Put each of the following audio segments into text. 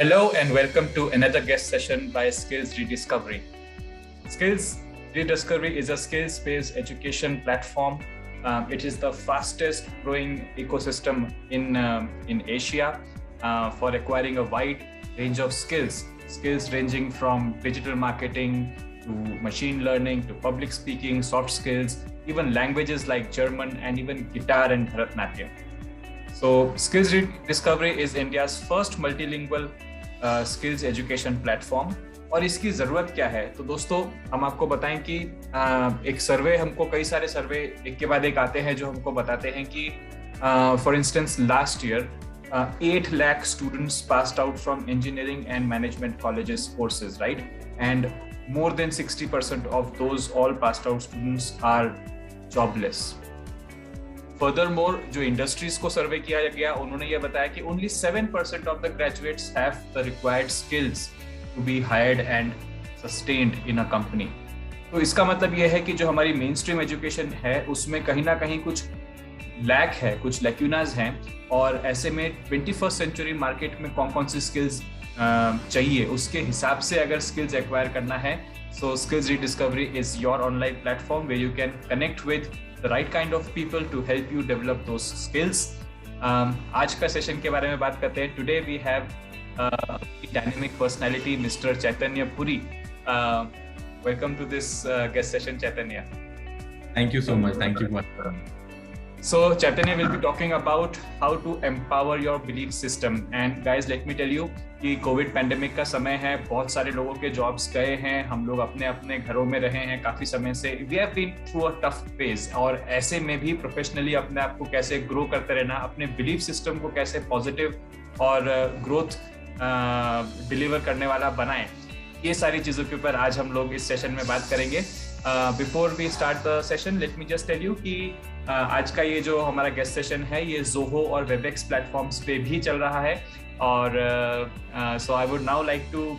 Hello and welcome to another guest session by Skills Rediscovery. Skills Rediscovery is a skills-based education platform. It is the fastest growing ecosystem in Asia for acquiring a wide range of skills ranging from digital marketing to machine learning to public speaking, soft skills, even languages like German and even guitar and Bharatanatyam. So Skills Rediscovery is India's first multilingual skills education platform. और इसकी ज़रूरत क्या है, तो दोस्तों हम आपको बताएं कि एक सर्वे, हमको कई सारे सर्वे एक के बाद एक आते हैं जो हमको बताते हैं कि for instance last year 8 lakh students passed out from engineering and management colleges courses, right? And more than 60% of those all passed out students are jobless. Furthermore, जो इंडस्ट्रीज को सर्वे किया गया, उन्होंने ये बताया कि only 7% of the graduates have the required skills to be hired and sustained in a company. तो इसका मतलब ये है कि जो हमारी मेन स्ट्रीम एजुकेशन है उसमें कहीं ना कहीं कुछ लैक है, कुछ लैक्यूनाज हैं, और ऐसे में 21st सेंचुरी मार्केट में कौन कौन सी स्किल्स चाहिए उसके हिसाब से अगर स्किल्स एक्वायर करना है, so Skills Rediscovery is your online platform where you can connect with the right kind of people to help you develop those skills. आज का सेशन के बारे में बात करते हैं. Today we have a dynamic personality, Mr. Chaitanya Puri. Welcome to this guest session, Chaitanya. Thank you so much. Thank you. So Chaitanya will be talking about how to empower your belief system. And guys, let me tell you कि Covid pandemic का समय है, बहुत सारे लोगों के jobs गए हैं, हम लोग अपने अपने घरों में रहे हैं काफी समय से. We have been through a tough phase, और ऐसे में भी प्रोफेशनली अपने आप को कैसे ग्रो करते रहना, अपने बिलीफ सिस्टम को कैसे पॉजिटिव और ग्रोथ डिलीवर करने वाला बनाएं, ये सारी चीज़ों के ऊपर आज हम लोग इस सेशन में बात करेंगे. Before we start the session, let me just tell you कि आज का ये जो हमारा गेस्ट सेशन है ये जोहो और वेबएक्स प्लेटफॉर्म्स पे भी चल रहा है. और so I would now like to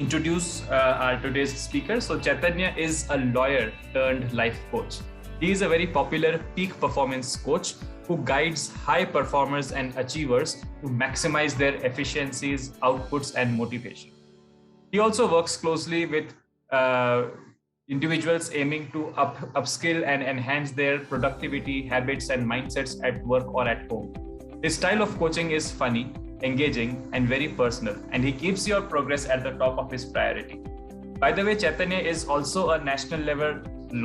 introduce our today's speaker. So Chaitanya is a lawyer turned life coach. He is a very popular peak performance coach who guides high performers and achievers to maximize their efficiencies, outputs, and motivation. He also works closely with individuals aiming to upskill and enhance their productivity, habits, and mindsets at work or at home. His style of coaching is funny, engaging, and very personal, and he keeps your progress at the top of his priority. By the way, Chaitanya is also a national level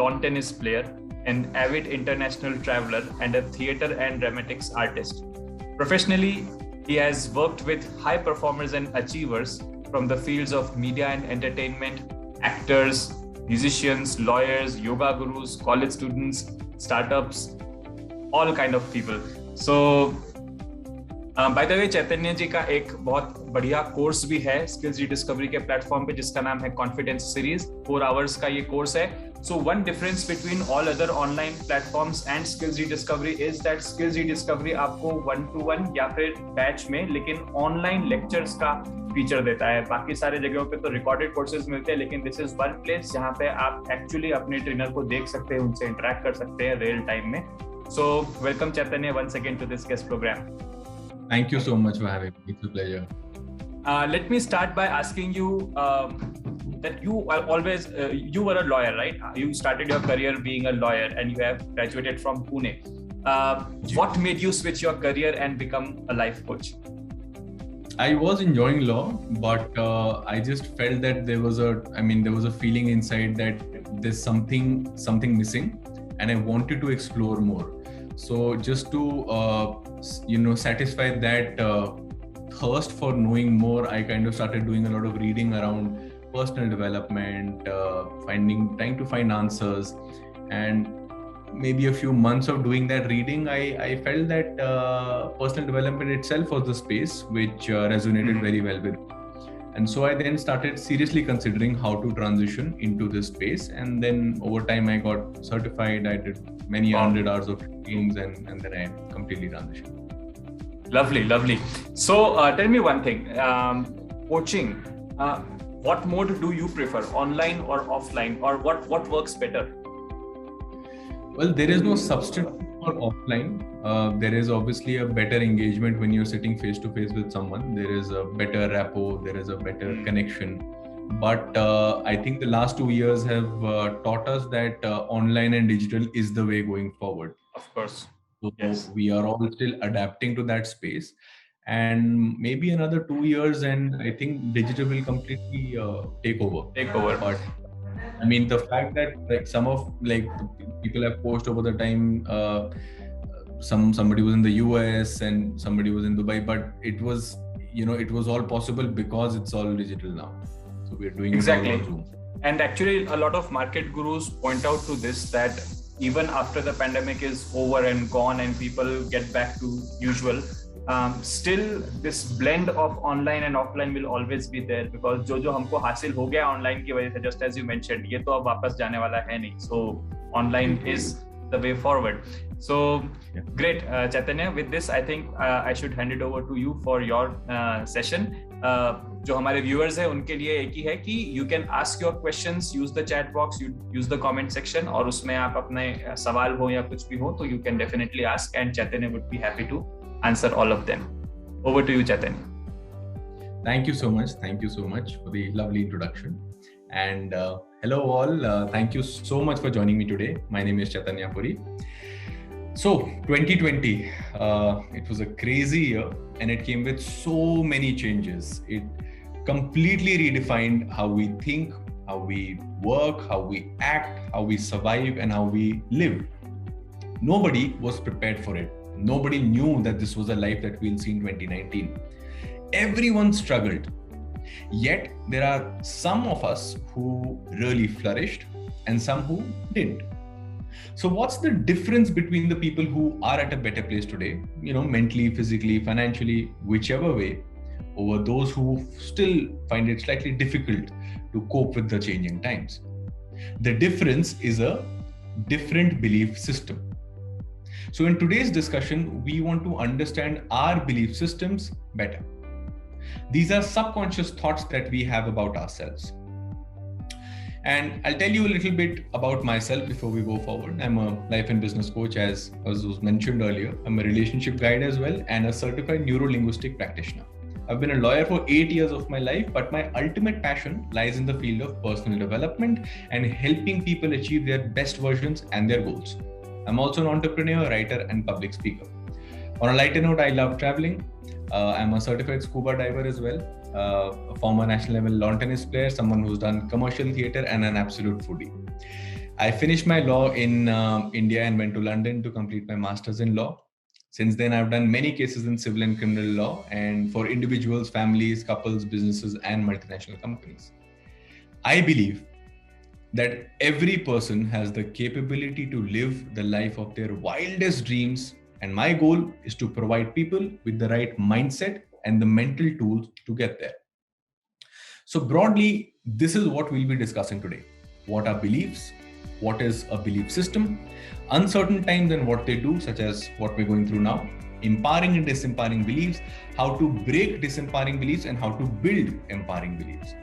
lawn tennis player, an avid international traveler, and a theater and dramatics artist. Professionally, he has worked with high performers and achievers from the fields of media and entertainment, actors, musicians, lawyers, yoga gurus, college students, startups, all kind of people. So by the way, Chaitanya ji का एक बहुत बढ़िया course भी है skills rediscovery के platform पे जिसका नाम है कॉन्फिडेंस सीरीज. 4 hours का ये कोर्स है. So one difference between all other online platforms and skills rediscovery is that skills rediscovery आपको 1-to-1 या फिर बैच में, लेकिन ऑनलाइन लेक्चर्स का फीचर देता है. बाकी सारे जगहों पे तो रिकॉर्डेड कोर्सेज मिलते हैं, लेकिन दिस इज वन प्लेस जहाँ पे आप एक्चुअली अपने ट्रेनर को देख सकते हैं, उनसे इंटरेक्ट कर सकते हैं रियल टाइम में. So welcome Chaitanya once again to this guest program. Thank you so much for having me. It's a pleasure. Let me start by asking you that you are always, you were a lawyer, right? You started your career being a lawyer and you have graduated from Pune. What made you switch your career and become a life coach? I was enjoying law, but I just felt that there was a feeling inside that there's something missing, and I wanted to explore more. So just to satisfy that thirst for knowing more, I kind of started doing a lot of reading around personal development, trying to find answers. And maybe a few months of doing that reading, I felt that personal development itself was the space which resonated very well with me. And so I then started seriously considering how to transition into this space. And then over time, I got certified. I did many 100 hours of trainings, and then I completely transitioned. Lovely. So tell me one thing, coaching, what mode do you prefer, online or offline, or what works better? Well, there is no substitute or offline, there is obviously a better engagement when you're sitting face to face with someone. There is a better rapport, there is a better connection. But I think the last 2 years have taught us that online and digital is the way going forward. Of course. So Yes. we are all still adapting to that space. And maybe another 2 years, and I think digital will completely take over. Take over. But I mean, the fact that like some of like people have posted over the time, somebody was in the US and somebody was in Dubai, but it was all possible because it's all digital now. So we're doing exactly. it all on Zoom. And actually, a lot of market gurus point out to this, that even after the pandemic is over and gone and people get back to usual, still this blend of online and offline will always be there, because जो हमको हासिल हो गया online की वजह से, just as you mentioned, ये तो अब वापस जाने वाला है नहीं. So online is the way forward. So great, Chaitanya. With this, I think I should hand it over to you for your session. जो हमारे viewers हैं उनके लिए एक ही है कि you can ask your questions, use the chat box, use the comment section, और उसमें आप अपने सवाल हो या कुछ भी हो तो you can definitely ask, and Chaitanya would be happy to answer all of them. Over to you, Chaitanya. Thank you so much. Thank you so much for the lovely introduction. And hello all. Thank you so much for joining me today. My name is Chaitanya Puri. So 2020, it was a crazy year and it came with so many changes. It completely redefined how we think, how we work, how we act, how we survive, and how we live. Nobody was prepared for it. Nobody knew that this was a life that we'll see in 2019. Everyone struggled. Yet there are some of us who really flourished and some who didn't. So what's the difference between the people who are at a better place today, mentally, physically, financially, whichever way, over those who still find it slightly difficult to cope with the changing times? The difference is a different belief system. So in today's discussion, we want to understand our belief systems better. These are subconscious thoughts that we have about ourselves. And I'll tell you a little bit about myself before we go forward. I'm a life and business coach, as was mentioned earlier. I'm a relationship guide as well, and a certified neuro-linguistic practitioner. I've been a lawyer for 8 years of my life, but my ultimate passion lies in the field of personal development and helping people achieve their best versions and their goals. I'm also an entrepreneur, writer, and public speaker. On a lighter note, I love traveling. I'm a certified scuba diver as well, a former national level lawn tennis player, someone who's done commercial theater, and an absolute foodie. I finished my law in India and went to London to complete my master's in law. Since then, I've done many cases in civil and criminal law, and for individuals, families, couples, businesses, and multinational companies. I believe that every person has the capability to live the life of their wildest dreams, and my goal is to provide people with the right mindset and the mental tools to get there. So broadly, this is what we'll be discussing today. What are beliefs? What is a belief system? Uncertain times and what they do, such as what we're going through now. Empowering and disempowering beliefs, how to break disempowering beliefs, and how to build empowering beliefs.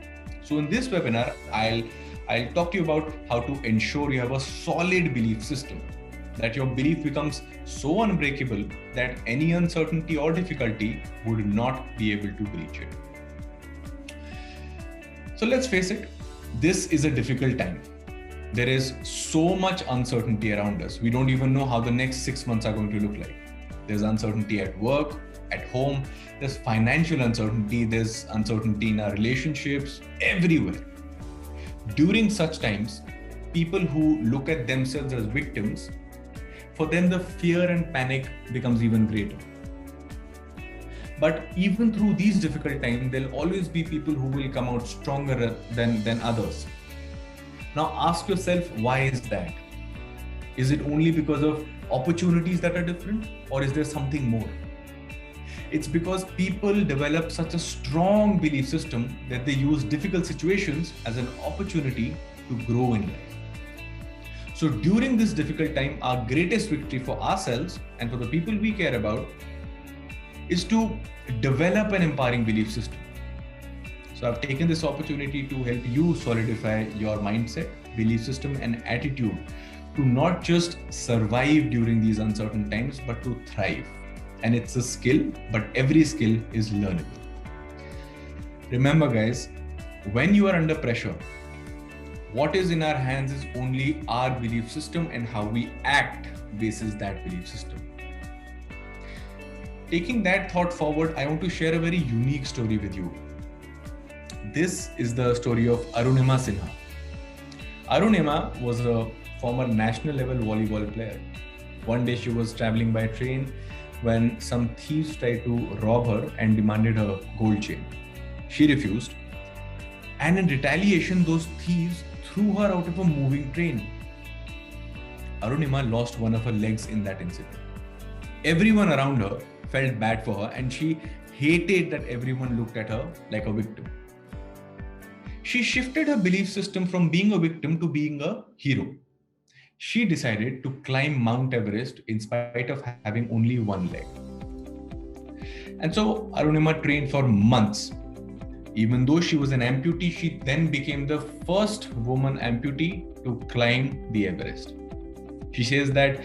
So in this webinar, I'll talk to you about how to ensure you have a solid belief system, that your belief becomes so unbreakable that any uncertainty or difficulty would not be able to breach it. So let's face it, this is a difficult time. There is so much uncertainty around us. We don't even know how the next 6 months are going to look like. There's uncertainty at work, at home, there's financial uncertainty, there's uncertainty in our relationships, everywhere. During such times, people who look at themselves as victims, for them the fear and panic becomes even greater. But even through these difficult times, there'll always be people who will come out stronger than others. Now ask yourself, why is that? Is it only because of opportunities that are different, or is there something more? It's because people develop such a strong belief system that they use difficult situations as an opportunity to grow in life. So during this difficult time, our greatest victory for ourselves and for the people we care about is to develop an empowering belief system. So I've taken this opportunity to help you solidify your mindset, belief system, and attitude to not just survive during these uncertain times, but to thrive. And it's a skill, but every skill is learnable. Remember, guys, when you are under pressure, what is in our hands is only our belief system and how we act basis that belief system. Taking that thought forward, I want to share a very unique story with you. This is the story of Arunima Sinha. Arunima was a former national level volleyball player. One day she was traveling by train when some thieves tried to rob her and demanded her gold chain. She refused, and in retaliation, those thieves threw her out of a moving train. Arunima lost one of her legs in that incident. Everyone around her felt bad for her, and she hated that everyone looked at her like a victim. She shifted her belief system from being a victim to being a hero. She decided to climb Mount Everest in spite of having only one leg. And so Arunima trained for months. Even though she was an amputee, she then became the first woman amputee to climb the Everest. She says that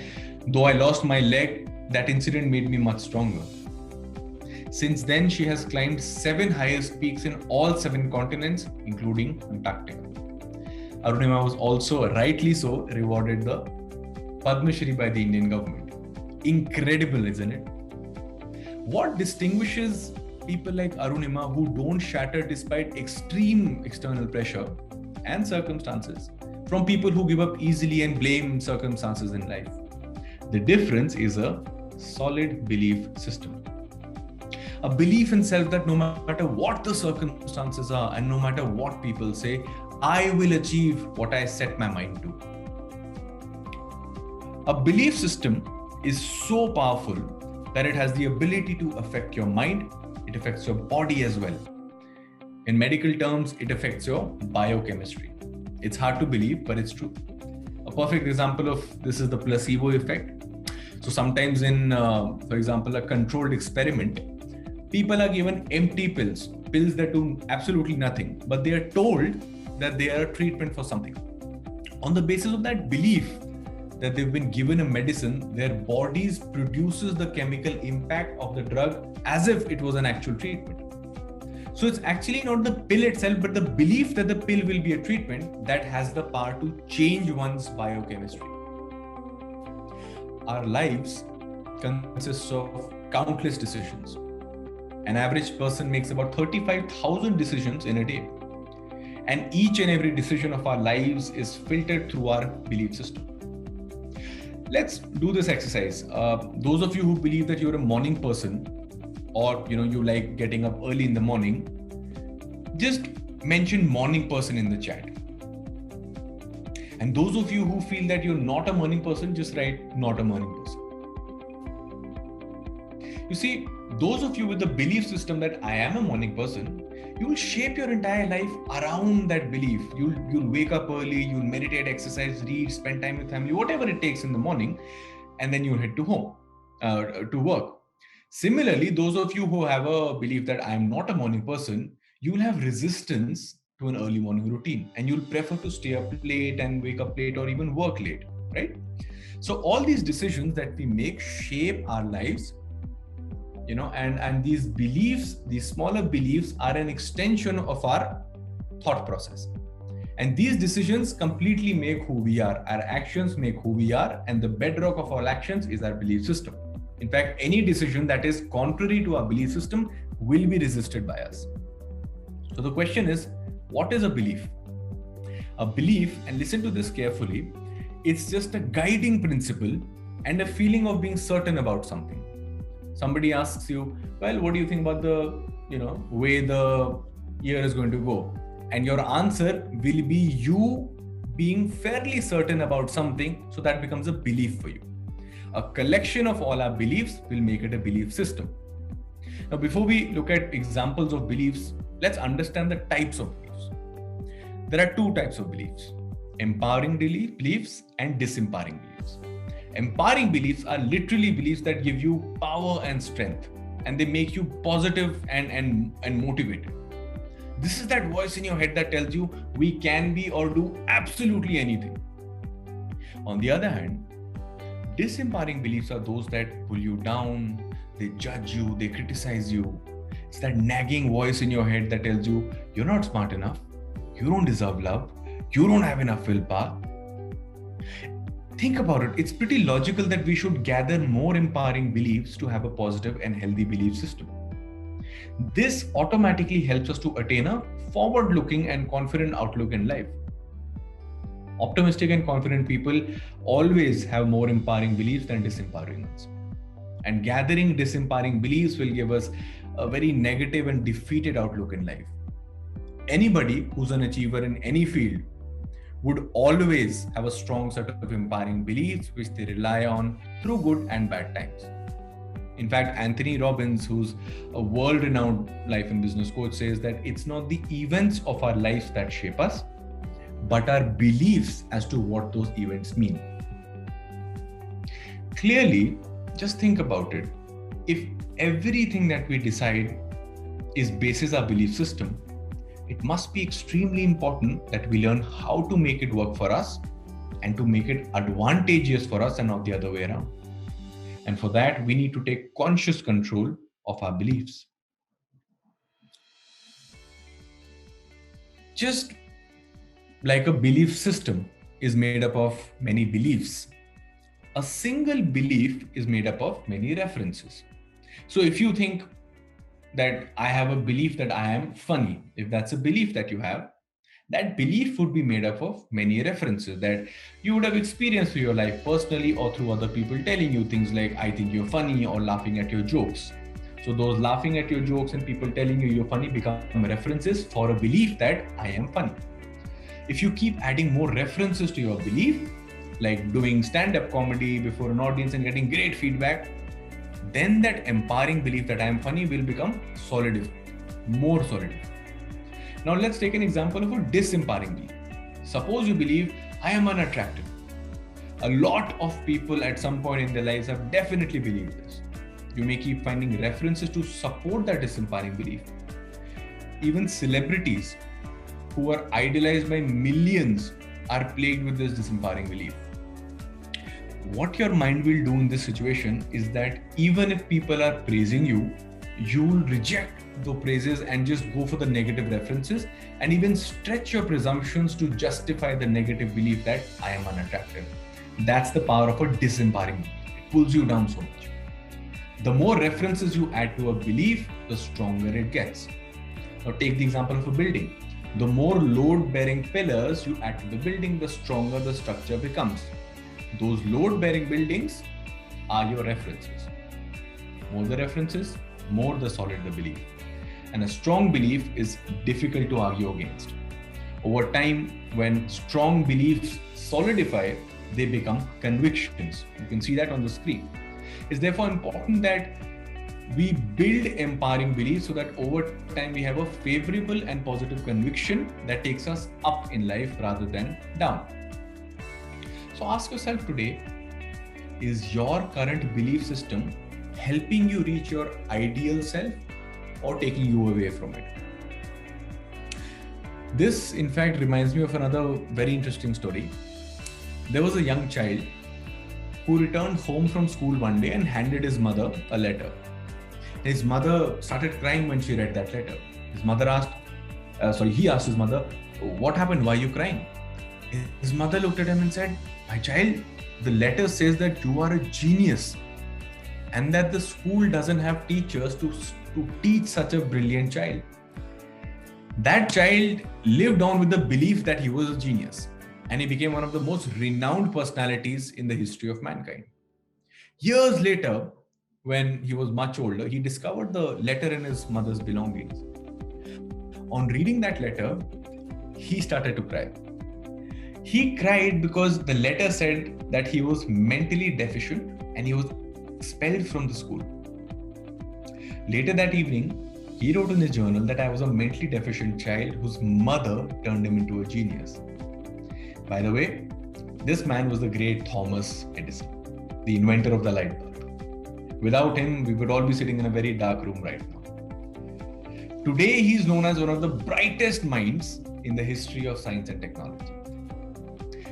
though I lost my leg, that incident made me much stronger. Since then, she has climbed 7 highest peaks in all 7 continents, including Antarctica. Arunima was also, rightly so, rewarded the Padma Shri by the Indian government. Incredible, isn't it? What distinguishes people like Arunima who don't shatter despite extreme external pressure and circumstances from people who give up easily and blame circumstances in life? The difference is a solid belief system. A belief in self that no matter what the circumstances are and no matter what people say, I will achieve what I set my mind to. A belief system is so powerful that it has the ability to affect your mind, it affects your body as well. In medical terms, it affects your biochemistry. It's hard to believe, but it's true. A perfect example of this is the placebo effect. So sometimes in, for example, a controlled experiment, people are given empty pills that do absolutely nothing, but they are told that they are a treatment for something. On the basis of that belief that they've been given a medicine, their bodies produces the chemical impact of the drug as if it was an actual treatment. So it's actually not the pill itself, but the belief that the pill will be a treatment that has the power to change one's biochemistry. Our lives consist of countless decisions. An average person makes about 35,000 decisions in a day. And each and every decision of our lives is filtered through our belief system. Let's do this exercise. Those of you who believe that you're a morning person, or you like getting up early in the morning, just mention morning person in the chat. And those of you who feel that you're not a morning person, just write not a morning person. You see, those of you with the belief system that I am a morning person, you will shape your entire life around that belief. You'll wake up early, you'll meditate, exercise, read, spend time with family, whatever it takes in the morning, and then you'll head to home, to work. Similarly, those of you who have a belief that I am not a morning person, you will have resistance to an early morning routine, and you'll prefer to stay up late and wake up late or even work late, right? So all these decisions that we make shape our lives. And these beliefs, these smaller beliefs are an extension of our thought process. And these decisions completely make who we are. Our actions make who we are, and the bedrock of all actions is our belief system. In fact, any decision that is contrary to our belief system will be resisted by us. So the question is, what is a belief? A belief, and listen to this carefully, it's just a guiding principle and a feeling of being certain about something. Somebody asks you, well, what do you think about the, way the year is going to go? And your answer will be you being fairly certain about something, so that becomes a belief for you. A collection of all our beliefs will make it a belief system. Now, before we look at examples of beliefs, let's understand the types of beliefs. There are 2 types of beliefs: empowering beliefs and disempowering beliefs. Empowering beliefs are literally beliefs that give you power and strength, and they make you positive and motivated. This is that voice in your head that tells you we can be or do absolutely anything. On the other hand, disempowering beliefs are those that pull you down, they judge you, they criticize you. It's that nagging voice in your head that tells you, you're not smart enough, you don't deserve love, you don't have enough willpower. Think about it. It's pretty logical that we should gather more empowering beliefs to have a positive and healthy belief system. This automatically helps us to attain a forward-looking and confident outlook in life. Optimistic and confident people always have more empowering beliefs than disempowering ones. And gathering disempowering beliefs will give us a very negative and defeated outlook in life. Anybody who's an achiever in any field would always have a strong set of empowering beliefs which they rely on through good and bad times. In fact, Anthony Robbins, who's a world-renowned life and business coach, says that it's not the events of our lives that shape us, but our beliefs as to what those events mean. Clearly, just think about it. If everything that we decide is basis our belief system, it must be extremely important that we learn how to make it work for us and to make it advantageous for us and not the other way around. And for that, we need to take conscious control of our beliefs. Just like a belief system is made up of many beliefs, a single belief is made up of many references. So if you think that I have a belief that I am funny, if that's a belief that you have, that belief would be made up of many references that you would have experienced through your life personally or through other people telling you things like, I think you're funny, or laughing at your jokes. So those laughing at your jokes and people telling you you're funny become references for a belief that I am funny. If you keep adding more references to your belief, like doing stand-up comedy before an audience and getting great feedback, then that empowering belief that I am funny will become solidified, more solidified. Now let's take an example of a disempowering belief. Suppose you believe I am unattractive. A lot of people at some point in their lives have definitely believed this. You may keep finding references to support that disempowering belief. Even celebrities who are idolized by millions are plagued with this disempowering belief. What your mind will do in this situation is that even if people are praising you, you will reject the praises and just go for the negative references and even stretch your presumptions to justify the negative belief that I am unattractive. That's the power of a disempowering belief. It pulls you down so much. The more references you add to a belief, the stronger it gets. Now take the example of a building. The more load-bearing pillars you add to the building, the stronger the structure becomes. Those load-bearing buildings are your references. More the references, more the solid the belief. And a strong belief is difficult to argue against. Over time, when strong beliefs solidify, they become convictions. You can see that on the screen. It's therefore important that we build empowering beliefs so that over time we have a favorable and positive conviction that takes us up in life rather than down. So ask yourself today, is your current belief system helping you reach your ideal self or taking you away from it? This, in fact, reminds me of another very interesting story. There was a young child who returned home from school one day and handed his mother a letter. His mother started crying when she read that letter. He asked his mother, what happened? Why are you crying? His mother looked at him and said, my child, the letter says that you are a genius and that the school doesn't have teachers to teach such a brilliant child. That child lived on with the belief that he was a genius, and he became one of the most renowned personalities in the history of mankind. Years later, when he was much older, he discovered the letter in his mother's belongings. On reading that letter, he started to cry. He cried because the letter said that he was mentally deficient and he was expelled from the school. Later that evening, he wrote in his journal that I was a mentally deficient child whose mother turned him into a genius. By the way, this man was the great Thomas Edison, the inventor of the light bulb. Without him, we would all be sitting in a very dark room right now. Today, he is known as one of the brightest minds in the history of science and technology.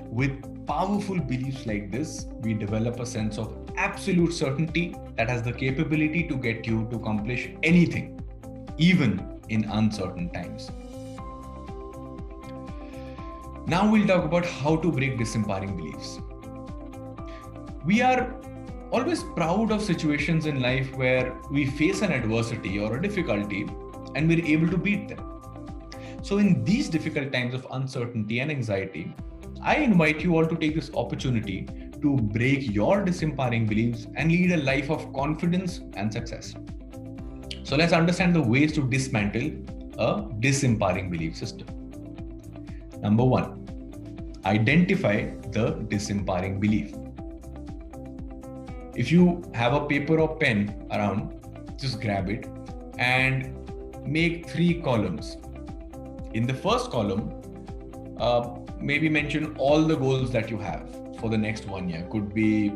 With powerful beliefs like this, we develop a sense of absolute certainty that has the capability to get you to accomplish anything, even in uncertain times. Now we'll talk about how to break disempowering beliefs. We are always proud of situations in life where we face an adversity or a difficulty and we're able to beat them. So in these difficult times of uncertainty and anxiety, I invite you all to take this opportunity to break your disempowering beliefs and lead a life of confidence and success. So let's understand the ways to dismantle a disempowering belief system. Number 1, identify the disempowering belief. If you have a paper or pen around, just grab it and make 3 columns. In the first column, maybe mention all the goals that you have for the next 1 year. Could be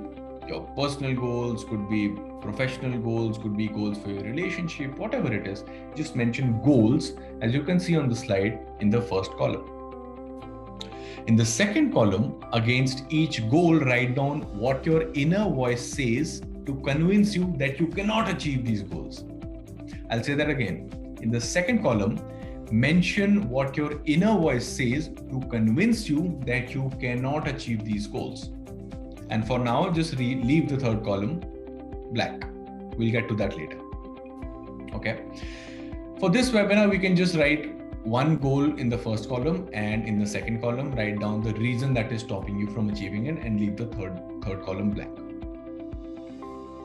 your personal goals, could be professional goals, could be goals for your relationship, whatever it is. Just mention goals, as you can see on the slide, in the first column. In the second column, against each goal, write down what your inner voice says to convince you that you cannot achieve these goals. I'll say that again. In the second column, mention what your inner voice says to convince you that you cannot achieve these goals. And for now, just leave the third column blank. We'll get to that later. Okay. For this webinar, we can just write 1 goal in the first column, and in the second column, write down the reason that is stopping you from achieving it and leave the third column blank.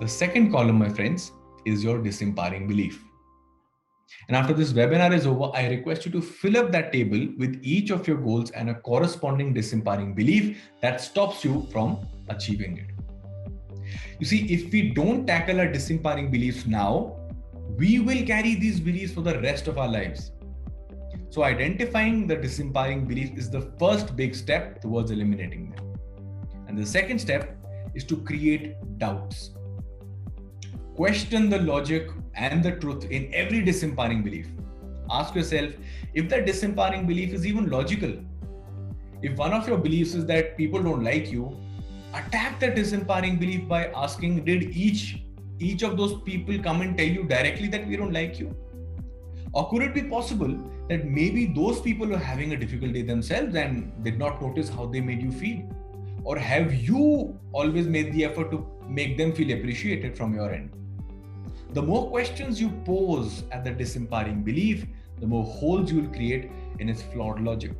The second column, my friends, is your disempowering belief. And after this webinar is over, I request you to fill up that table with each of your goals and a corresponding disempowering belief that stops you from achieving it. You see, if we don't tackle our disempowering beliefs now, we will carry these beliefs for the rest of our lives. So identifying the disempowering belief is the first big step towards eliminating them. And the second step is to create doubts. Question the logic and the truth in every disempowering belief. Ask yourself if that disempowering belief is even logical. If one of your beliefs is that people don't like you, attack that disempowering belief by asking, did each of those people come and tell you directly that we don't like you? Or could it be possible that maybe those people are having a difficult day themselves and did not notice how they made you feel? Or have you always made the effort to make them feel appreciated from your end? The more questions you pose at the disempowering belief, the more holes you will create in its flawed logic.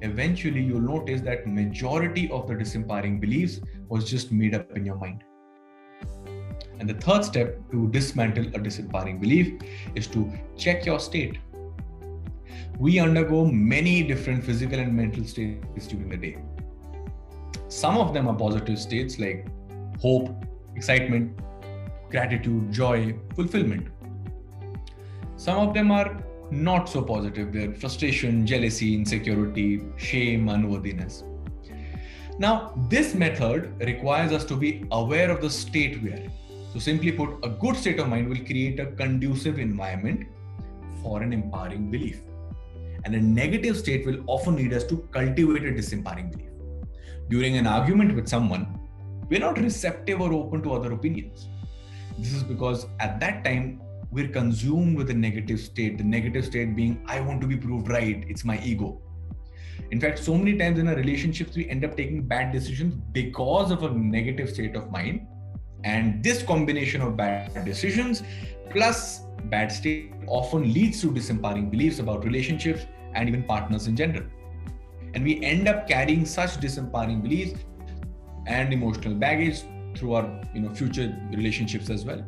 Eventually, you'll notice that majority of the disempowering beliefs was just made up in your mind. And the third step to dismantle a disempowering belief is to check your state. We undergo many different physical and mental states during the day. Some of them are positive states like hope, excitement, gratitude, joy, fulfillment. Some of them are not so positive. They're frustration, jealousy, insecurity, shame, unworthiness. Now, this method requires us to be aware of the state we are in. So simply put, a good state of mind will create a conducive environment for an empowering belief. And a negative state will often lead us to cultivate a disempowering belief. During an argument with someone, we're not receptive or open to other opinions. This is because at that time, we're consumed with a negative state. The negative state being, I want to be proved right. It's my ego. In fact, so many times in our relationships, we end up taking bad decisions because of a negative state of mind. And this combination of bad decisions plus bad state often leads to disempowering beliefs about relationships and even partners in general. And we end up carrying such disempowering beliefs and emotional baggage through our future relationships as well.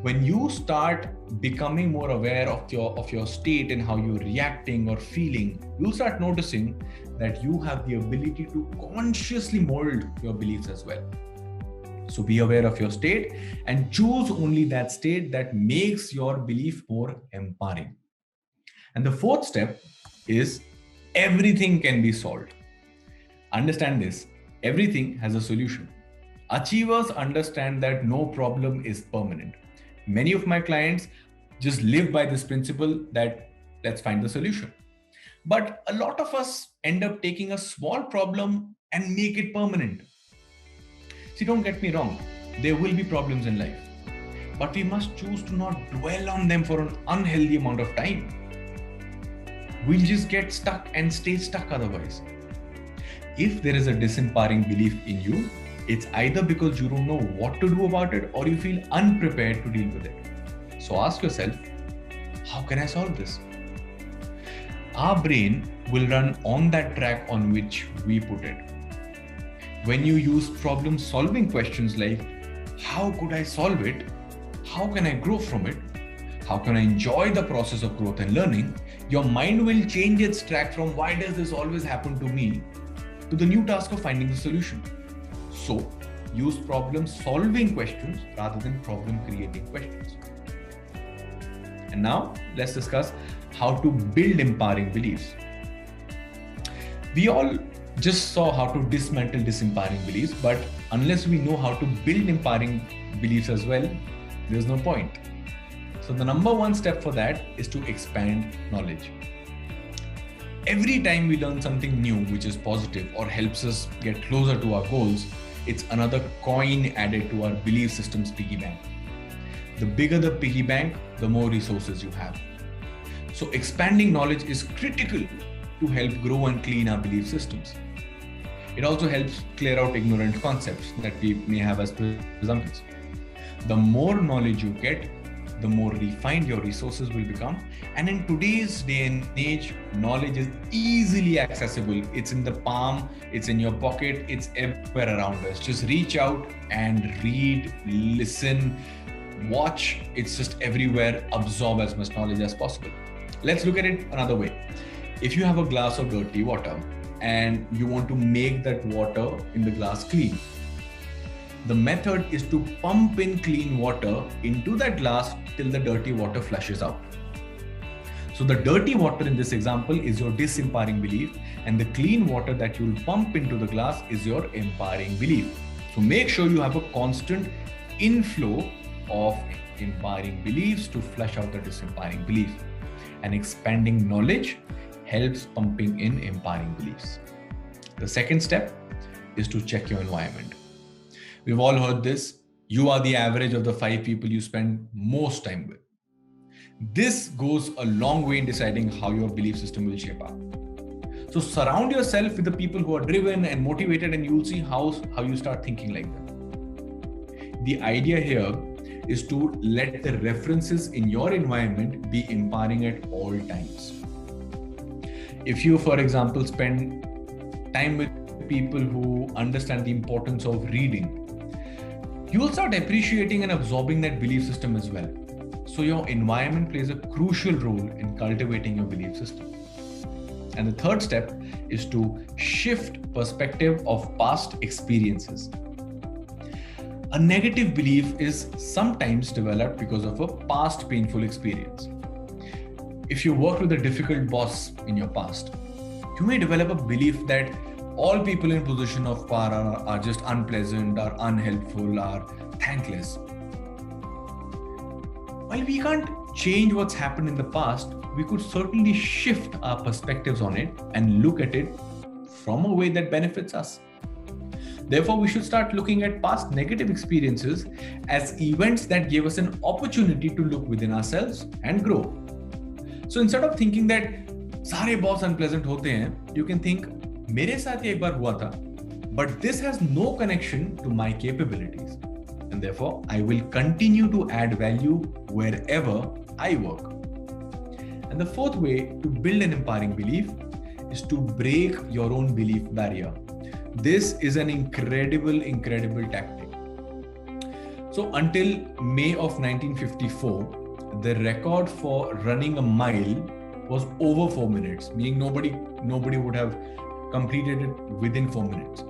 When you start becoming more aware of your state and how you're reacting or feeling, you'll start noticing that you have the ability to consciously mold your beliefs as well. So be aware of your state and choose only that state that makes your belief more empowering. And the fourth step is everything can be solved. Understand this, everything has a solution. Achievers understand that no problem is permanent. Many of my clients just live by this principle that let's find the solution. But a lot of us end up taking a small problem and make it permanent. See, don't get me wrong, there will be problems in life, but we must choose to not dwell on them for an unhealthy amount of time. We'll just get stuck and stay stuck otherwise. If there is a disempowering belief in you, it's either because you don't know what to do about it or you feel unprepared to deal with it. So ask yourself, how can I solve this? Our brain will run on that track on which we put it. When you use problem-solving questions like, how could I solve it? How can I grow from it? How can I enjoy the process of growth and learning? Your mind will change its track from why does this always happen to me to the new task of finding the solution. So, use problem-solving questions rather than problem-creating questions. And now, let's discuss how to build empowering beliefs. We all just saw how to dismantle disempowering beliefs, but unless we know how to build empowering beliefs as well, there's no point. So the number one step for that is to expand knowledge. Every time we learn something new which is positive or helps us get closer to our goals, it's another coin added to our belief system's piggy bank. The bigger the piggy bank, the more resources you have. So expanding knowledge is critical to help grow and clean our belief systems. It also helps clear out ignorant concepts that we may have as presumptions. The more knowledge you get, the more refined your resources will become. And in today's day and age, knowledge is easily accessible. It's in the palm, it's in your pocket, it's everywhere around us. Just reach out and read, listen, watch. It's just everywhere. Absorb as much knowledge as possible. Let's look at it another way. If you have a glass of dirty water and you want to make that water in the glass clean, the method is to pump in clean water into that glass till the dirty water flushes out. So the dirty water in this example is your disempowering belief, and the clean water that you will pump into the glass is your empowering belief. So make sure you have a constant inflow of empowering beliefs to flush out the disempowering beliefs. And expanding knowledge helps pumping in empowering beliefs. The second step is to check your environment. We've all heard this. You are the average of the 5 people you spend most time with. This goes a long way in deciding how your belief system will shape up. So surround yourself with the people who are driven and motivated, and you'll see how you start thinking like them. The idea here is to let the references in your environment be empowering at all times. If you, for example, spend time with people who understand the importance of reading, you will start appreciating and absorbing that belief system as well. So your environment plays a crucial role in cultivating your belief system. And the third step is to shift perspective of past experiences. A negative belief is sometimes developed because of a past painful experience. If you worked with a difficult boss in your past, you may develop a belief that all people in position of power are just unpleasant, are unhelpful, are thankless. While we can't change what's happened in the past, we could certainly shift our perspectives on it and look at it from a way that benefits us. Therefore, we should start looking at past negative experiences as events that gave us an opportunity to look within ourselves and grow. So instead of thinking that सारे boss unpleasant होते हैं, you can think मेरे साथ ये एक बार हुआ था, but this has no connection to my capabilities, and therefore I will continue to add value wherever I work. And the fourth way to build an empowering belief is to break your own belief barrier. This is an incredible tactic. So until May of 1954, the record for running a mile was over 4 minutes, meaning nobody would have completed it within 4 minutes.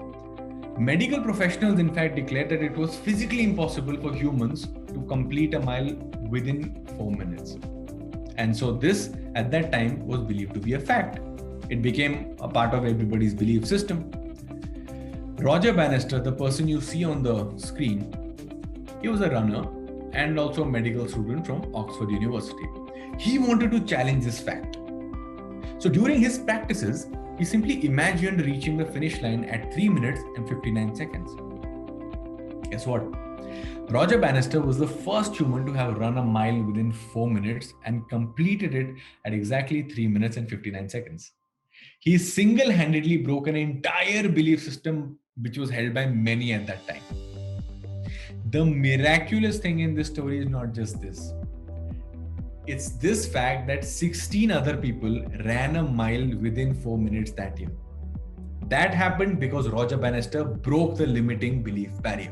Medical professionals, in fact, declared that it was physically impossible for humans to complete a mile within 4 minutes. And so this, at that time, was believed to be a fact. It became a part of everybody's belief system. Roger Bannister, the person you see on the screen, he was a runner and also a medical student from Oxford University. He wanted to challenge this fact. So during his practices, he simply imagined reaching the finish line at 3 minutes and 59 seconds. Guess what? Roger Bannister was the first human to have run a mile within 4 minutes and completed it at exactly 3 minutes and 59 seconds. He single-handedly broke an entire belief system which was held by many at that time. The miraculous thing in this story is not just this. It's this fact that 16 other people ran a mile within 4 minutes that year. That happened because Roger Bannister broke the limiting belief barrier.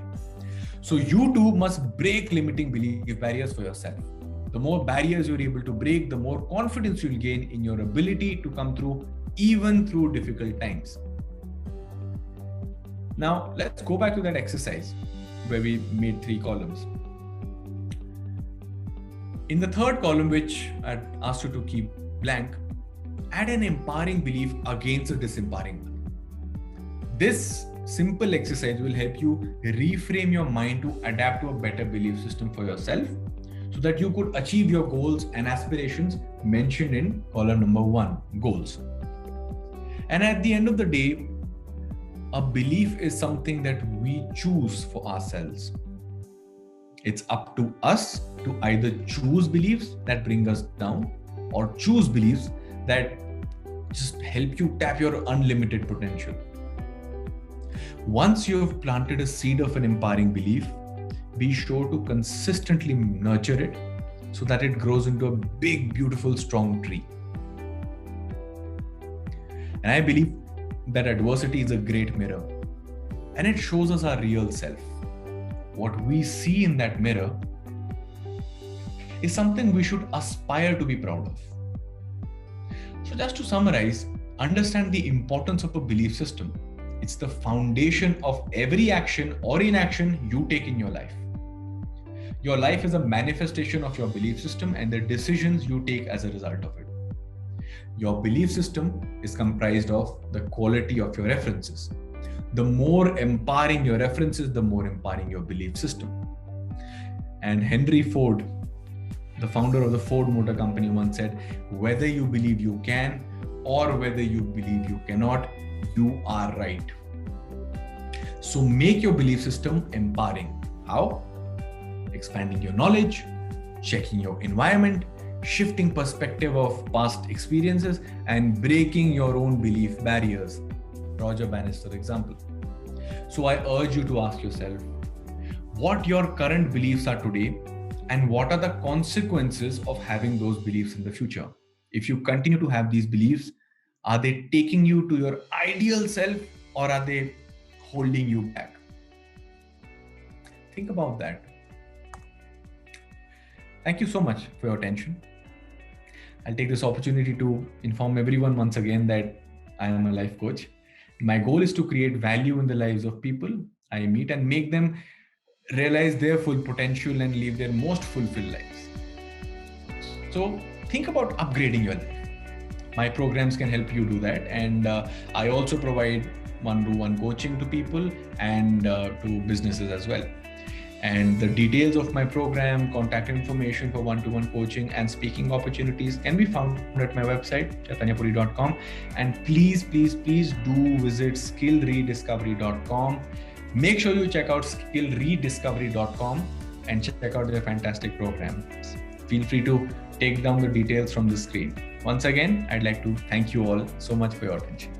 So you too must break limiting belief barriers for yourself. The more barriers you're able to break, the more confidence you'll gain in your ability to come through even through difficult times. Now, let's go back to that exercise where we made 3 columns. In the third column, which I asked you to keep blank, add an empowering belief against a disempowering one. This simple exercise will help you reframe your mind to adapt to a better belief system for yourself so that you could achieve your goals and aspirations mentioned in column number 1, goals. And at the end of the day, a belief is something that we choose for ourselves. It's up to us to either choose beliefs that bring us down or choose beliefs that just help you tap your unlimited potential. Once you have planted a seed of an empowering belief, be sure to consistently nurture it so that it grows into a big, beautiful, strong tree. And I believe that adversity is a great mirror and it shows us our real self. What we see in that mirror is something we should aspire to be proud of. So just to summarize, understand the importance of a belief system. It's the foundation of every action or inaction you take in your life. Your life is a manifestation of your belief system and the decisions you take as a result of it. Your belief system is comprised of the quality of your references. The more empowering your references, the more empowering your belief system. And Henry Ford, the founder of the Ford Motor Company, once said, whether you believe you can or whether you believe you cannot, you are right. So make your belief system empowering. How? Expanding your knowledge, checking your environment, shifting perspective of past experiences, and breaking your own belief barriers. Roger Bannister example. So I urge you to ask yourself what your current beliefs are today and what are the consequences of having those beliefs in the future. If you continue to have these beliefs, are they taking you to your ideal self or are they holding you back? Think about that. Thank you so much for your attention. I'll take this opportunity to inform everyone once again that I am a life coach. My goal is to create value in the lives of people I meet and make them realize their full potential and live their most fulfilled lives. So think about upgrading your life. My programs can help you do that. And I also provide one-to-one coaching to people and to businesses as well. And the details of my program, contact information for one-to-one coaching and speaking opportunities can be found at my website, chaitanyapuri.com. And please do visit SkillsRediscovery.com. Make sure you check out SkillsRediscovery.com and check out their fantastic programs. Feel free to take down the details from the screen. Once again, I'd like to thank you all so much for your attention.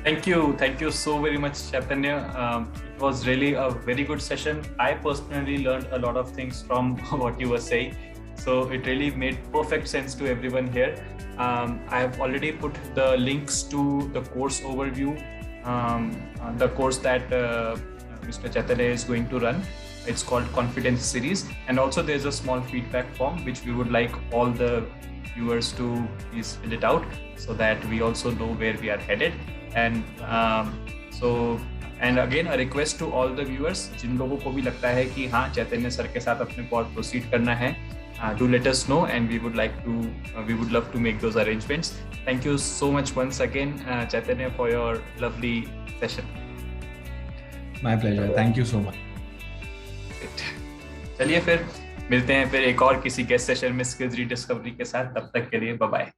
Thank you so very much, Chaitanya. It was really a very good session. I personally learned a lot of things from what you were saying. So it really made perfect sense to everyone here. I have already put the links to the course overview, the course that Mr. Chaitanya is going to run. It's called Confidence Series. And also there's a small feedback form, which we would like all the viewers to please fill it out so that we also know where we are headed. And and again a request to all the viewers, जिन लोगों को भी लगता है कि हाँ चैतन्य sir के साथ अपने को और proceed करना है, do let us know and we would love to make those arrangements. Thank you so much once again, Chaitanya, for your lovely session. My pleasure. Thank you so much. चलिए फिर मिलते हैं फिर एक और किसी गेस्ट सेशन में skills rediscovery के साथ. तब तक के लिए बाय बाय.